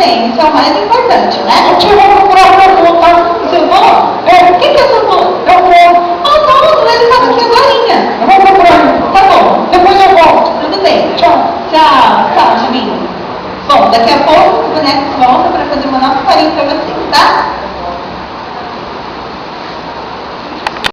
bem, isso é o mais importante, né? 같이 한번 보라고 O seu avô? O que é o seu avô? eu vou. Ah, não, ele estava aqui agorinha. Eu vou procurar. Tá bom, Depois eu volto. tudo bem. Tchau. Tchau, Julinho. Bom, daqui a pouco os bonecos voltam para fazer uma nova historinha para vocês, tá?